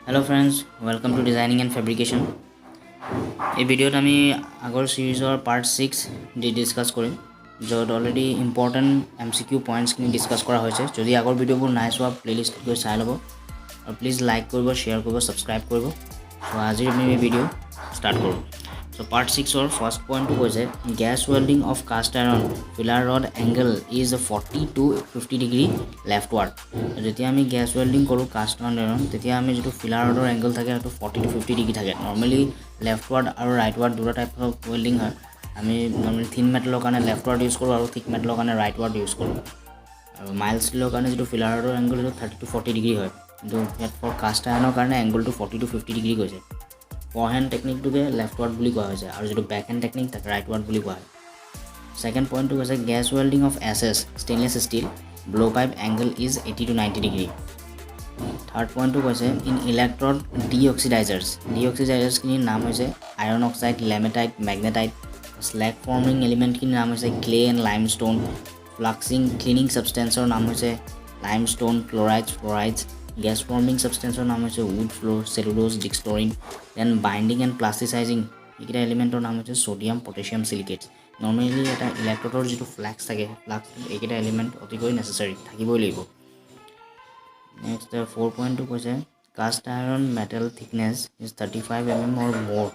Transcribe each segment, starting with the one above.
Hello friends, welcome to Designing and Fabrication. এই ভিডিওত আমি আগৰ সিৰিজৰ পাৰ্ট 6 দি ডিসকাস কৰিম য'ত অলৰেডি ইম্পৰ্টেণ্ট MCQ পইণ্টছখিনি ডিসকাস কৰা হৈছে যদি আগৰ ভিডিঅ'বোৰ নাই চোৱা প্লেলিষ্টত গৈ চাই ল'ব আৰু প্লিজ লাইক কৰিব শ্বেয়াৰ কৰিব ছাবস্ক্ৰাইব কৰিব সো আজি আমি এই ভিডিঅ' ষ্টাৰ্ট কৰোঁ So part 6 or first point was gas welding of cast iron filler rod angle is 40 to 50 degree leftward. যেতিয়া আমি gas welding কৰো cast iron তেতিয়া আমি যেটো filler rodৰ angle থাকে সেইটো 40 to 50 degree থাকে normally leftward আৰু rightward দুটা টাইপ অফ welding হয় আমি normally thin metalৰ কাৰণে leftward ইউজ কৰো আৰু thick metalৰ কাৰণে rightward ইউজ কৰো আৰু mild steelৰ কাৰণে যেটো filler rodৰ angle 30 to 40 degree হয় কিন্তু ইয়াত for cast ironৰ কাৰণে angle টো 40 to 50 degree গৈছে forehand technique to leftward বুলি কোৱা হৈছে আৰু যেটো backhand technique তাক rightward বুলি কোৱা হয় second point to হৈছে gas welding of SS stainless steel blow pipe angle is 80 to 90 degree third point to হৈছে in electrode deoxidizers কিনিৰ নাম হৈছে iron oxide lametite magnetite slag forming element কিনিৰ নাম হৈছে clay and limestone fluxing cleaning substance ৰ নাম হৈছে limestone fluorides gas forming substance or naam hoise wood floor cellulose dextrin then binding and plasticizing ekita element or naam hoise sodium potassium silicates normally eta electrode jitu flux thake flux ekita element otikoi necessary thakiboi lagibo next 4.2 hoise cast iron metal thickness is 35 mm or more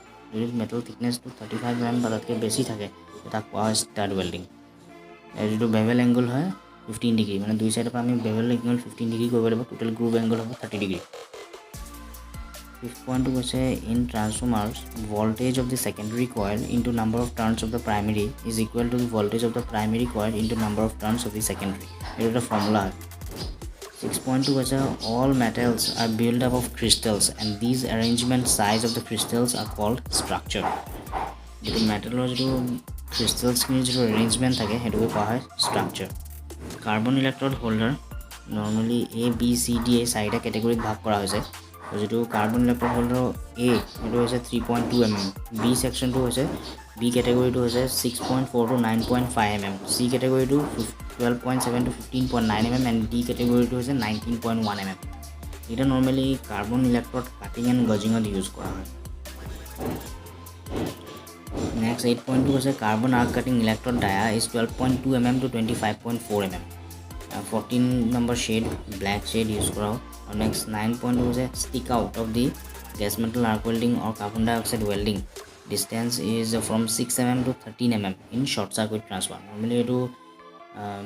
if metal thickness to 35 mm badatke beshi thake eta kwa stud welding jitu bevel angle hoy 15 degree মানে দুই সাইডৰ পৰা আমি bevel angle 15 degree কৰিব লাগিব total groove angle হ'ব 30 degree fifth point হৈছে in transformers voltage of the secondary coil into number of turns of the primary is equal to the voltage of the primary coil into number of turns of the secondary এটা formula হয় 6.2 হৈছে all metals are built up of crystals and these arrangement size of the crystals are called structure যেটো মেটালৰ যেটো crystals খিনি যেটো arrangement থাকে হেতুকে কোৱা হয় structure carbon electrode holder normally A B C D A চাৰিটা ক্যাটাগৰীত ভাগ কৰা হৈছে যেটো carbon electrode holder A এটো হৈছে 3.2 mm B section টো হৈছে B category টো হৈছে 6.4 to 9.5 mm C category টো 12.7 to 15.9 mm and D category টো হৈছে 19.1 mm এটা normally carbon electrode cutting and gauging to use কৰা হয় Next 8.2 was a carbon arc cutting electrode dia is 12.2 mm to 25.4 mm. 14 number shade black shade use kora. Next 9.2 was a stick out of the gas metal arc welding or carbon dioxide welding. Distance is from 6 mm to 13 mm in short circuit transfer. Normally to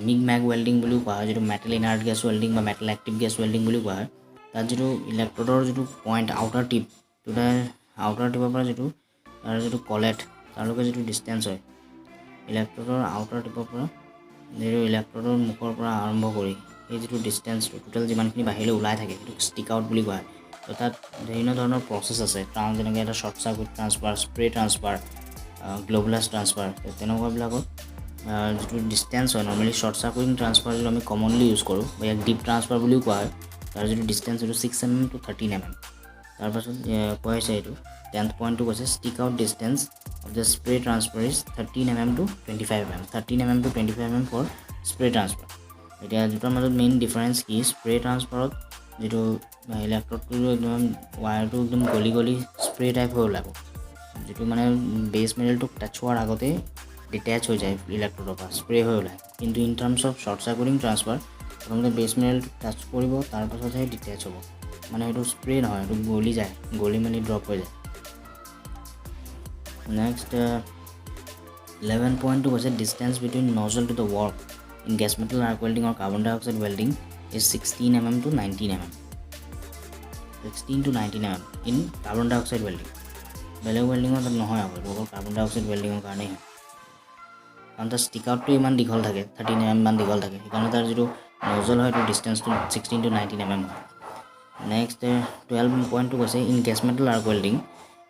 mig mag welding bulu koa jeto metal inert gas welding ba metal active gas welding bulu koa tar jeto electrode or jeto point outer tip to the outer tip par jeto tar jeto collet তারলকে যেটো distance হয় ইলেক্ট্ৰডৰ outer টিপৰ পৰা যেটো ইলেক্ট্ৰডৰ মুখৰ পৰা আৰম্ভ কৰি এই যেটো ডিসটেন্স টোটাল যিমানখিনি বাহিৰলৈ ওলাই থাকে এটো ষ্টিক আউট বুলি কোৱা তো তাত বিভিন্ন ধৰণৰ প্ৰসেস আছে ট্ৰান্স যেনেকৈ এটা short circuit transfer spray transfer globular transfer তেনেকুৱা বিলাকত যেটো ডিসটেন্স হয় নৰমালি শৰ্ট সাৰ্কিটিং ট্ৰান্সফাৰ যেটো আমি কমনলি ইউজ কৰো বা এক ডিপ ট্ৰান্সফাৰ বুলিও কোৱা হয় তাৰ যেটো ডিসটেন্স এটো 6 mm to 13 mm তাৰ পাছত কোৱা হৈছে এটো 10th point to was stick out distance of the spray transfer is 13 mm to 25 mm 13 mm to 25 mm for spray transfer এটা যেটাৰ মাজত মেইন ডিফাৰেন্স কি স্প্ৰে ট্ৰান্সফাৰত যেটো ইলেক্ট্ৰডটো একদম ওয়্যাৰটো একদম গলি স্প্ৰে টাইপ হৈ ওলাব যেটো মানে বেস মেটেলটো টাচ হোৱাৰ আগতে ডিটাচ হৈ যায় ইলেক্ট্ৰডৰ পৰা স্প্ৰে হৈ ওলায় কিন্তু ইন টাৰ্মস অফ শৰ্ট সাৰ্কিটিং ট্ৰান্সফাৰ প্ৰথমতে বেস মেটেলটো টাচ কৰিব তাৰ পাছতহে ডিটাচ হ'ব মানে এটো স্প্ৰে নহয় এটো গলি যায় গলি মানে ড্ৰপ হৈ যায় Next 11.2 was a distance between nozzle to the warp in gas metal arc welding or carbon dioxide welding is 16 mm to 19 mm 16 to 19 mm in carbon dioxide welding বেলেগ welding ত নহয় আৰু carbon dioxide welding ৰ কাৰণে কাৰণ তাৰ stick out টো ইমান দীঘল থাকে 13 mm মান দীঘল থাকে কাৰণ তাৰ যেটো nozzle হয় তো distance to 16 to 19 mm Next 12.2 was in gas metal arc welding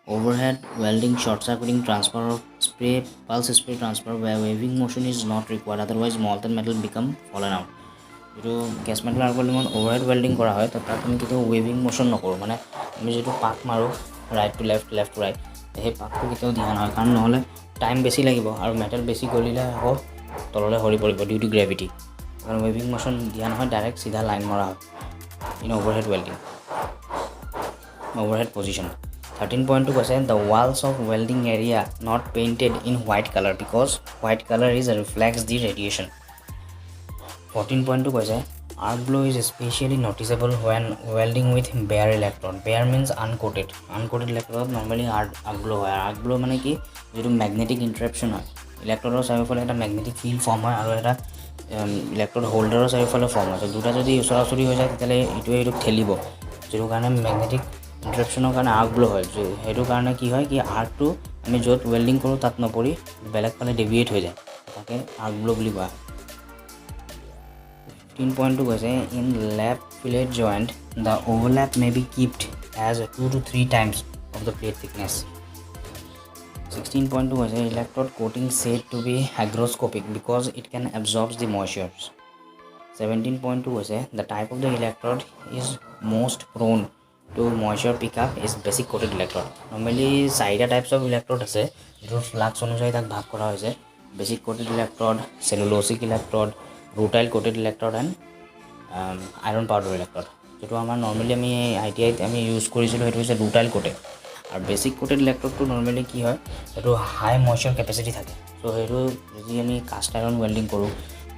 overhead welding short circuiting transfer of spray pulse spray transfer where waving motion is not required otherwise molten metal become fallen out যেটো gas metal arc welding overhead welding কৰা হয় তাত আমি কিটো waving motion নকৰো মানে আমি যেটো পাক মাৰো right to left left to right এই পাকটো কিটো ধ্যান হয় কাৰণ নহলে টাইম বেছি লাগিব আৰু মেটাল বেছি গলিলে আকৌ তললৈ হৰি পৰিব ডিউ টু গ্ৰেভিটি কাৰণ waving motion ধ্যান হয় ডাইৰেক্ট সিধা লাইন মৰা হয় in overhead welding overhead position. 13.2 কৈছে the walls of welding area not painted in white color because white color is reflects the radiation. 14.2 কৈছে arc glow is especially noticeable when welding with bare electrode. Bare means uncoated. Uncoated electrode normally arc glow হয়. Arc glow মানে কি যেটো magnetic interruption হয় ইলেক্ট্ৰডৰ চাৰিওফালে এটা magnetic field form হয় আৰু এটা ইলেক্ট্ৰড হোল্ডাৰৰ চাৰিওফালে ফৰ্ম হয় দুটা যদি ওচৰা-ওচৰি হৈ যায় তেতিয়ালে এইটোক ঠেলিব যেটো কাৰণে ম্যাগনেটিক ইন্টাৰাপশনৰ কাৰণে আৰ্ক গ্লো হয় হেতু কাৰণে কি হয় কি আৰ্কটো আমি য'ত ওয়েল্ডিং কৰো তাত নপৰি বেলেগ ফালে ডেভিয়েট হৈ যায় তাকে আৰ্ক গ্লো বুলি কোৱা 15.2 কৈছে in lap fillet joint the overlap may be kept as 2 to 3 times of the plate thickness. 16.2 কৈছে electrode coating said to be hygroscopic because it can absorb the moisture. 17.2 কৈছে the type of the electrode is most prone to moisture pickup is basic coated electrode. Normally চাৰিটা types of electrode আছে যেটো flux অনুযায়ী তাক ভাগ কৰা হৈছে basic coated electrode, cellulosic electrode, rutile coated electrode and iron powder electrode. যেটো আমাৰ normally আমি ITI আমি ইউজ কৰিছিলো হেতু হৈছে rutile coated আৰু বেসিক কোটেড ইলেক্ট্ৰডটো নৰমালি কি হয় এটো হাই ময়শ্চাৰ কেপাসিটি থাকে সো হেতু যদি আমি কাস্ট আয়ৰন ওয়েল্ডিং কৰো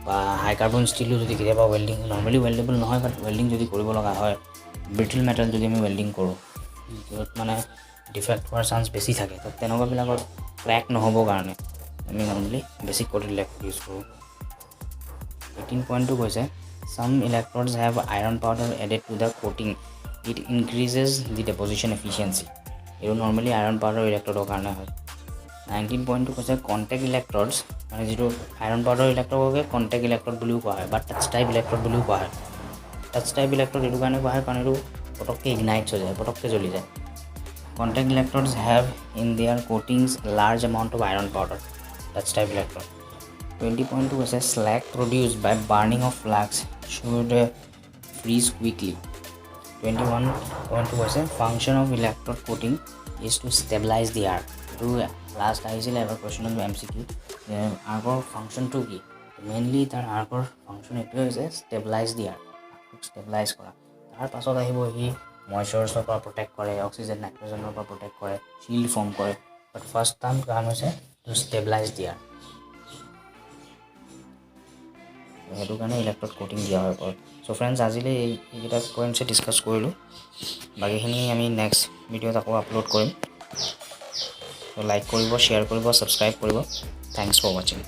বা হাই কাৰ্বন স্টিলও যদি কেতিয়াবা ওয়েল্ডিং নৰমালি ওয়েল্ডেবল নহয় বাট ওয়েল্ডিং যদি কৰিব লগা হয় ব্ৰিটল মেটাল যদি আমি ওয়েল্ডিং কৰো যত মানে ডিফেক্ট হোৱাৰ চান্স বেছি থাকে তো তেনেকুৱা বিলাকৰ ক্ৰ্যাক নহব কাৰণে আমি normally basic coated electrode use কৰো 18.2 কৈছে some electrodes have iron powder added to the coating it increases the deposition efficiency এটো নরমালি আয়রন পাউডার ইলেক্ট্ৰোডৰ কাৰণে হয় 19.2 কৈছে কন্টাক্ট ইলেক্ট্ৰডছ মানে যেটো আয়ৰন পাউডাৰ ইলেক্ট্ৰডকে কন্টাক্ট ইলেক্ট্ৰড বুলিও কোৱা হয় বা টাচ টাইপ ইলেক্ট্ৰড বুলিও কোৱা হয় টাচ টাইপ ইলেক্ট্ৰড এটো কাৰণে কোৱা হয় কাৰণ এটো পটককে ইগনাইট হৈ যায় পটককে জ্বলি যায় contact electrodes have in their coatings large amount of iron powder touch type electrode 20.2 কৈছে slag produced by burning of flux should freeze quickly 21.2 কৈছে function of electrode coating is to stabilize the arc to last আহিছিল এবাৰ কোৱেশ্চনত MCQ arcৰ ফাংচনটো কি mainly তাৰ arcৰ function এটো হৈছে stabilize the arc stabilize কৰা তাৰ পাছত আহিব হি ময়শ্চাৰৰ পৰা প্ৰটেক্ট কৰে অক্সিজেন নাইট্ৰজেনৰ পৰা প্ৰটেক্ট কৰে শিল্ড ফৰ্ম কৰে বাট ফাৰ্স্ট টাইম কাম হৈছে to stabilize the arc হেতু কাৰণে ইলেক্ট্ৰড কোটিং দিয়া হয় পৰ সো फ्रेंड्स আজিলে এইটা পইণ্টছ ডিসকাস কৰিলো বাকিখিনি আমি নেক্সট ভিডিওত আকৌ আপলোড কৰিম তো লাইক কৰিব শেয়াৰ কৰিব সাবস্ক্ৰাইব কৰিব থ্যাঙ্কস ফৰ ওয়াচিং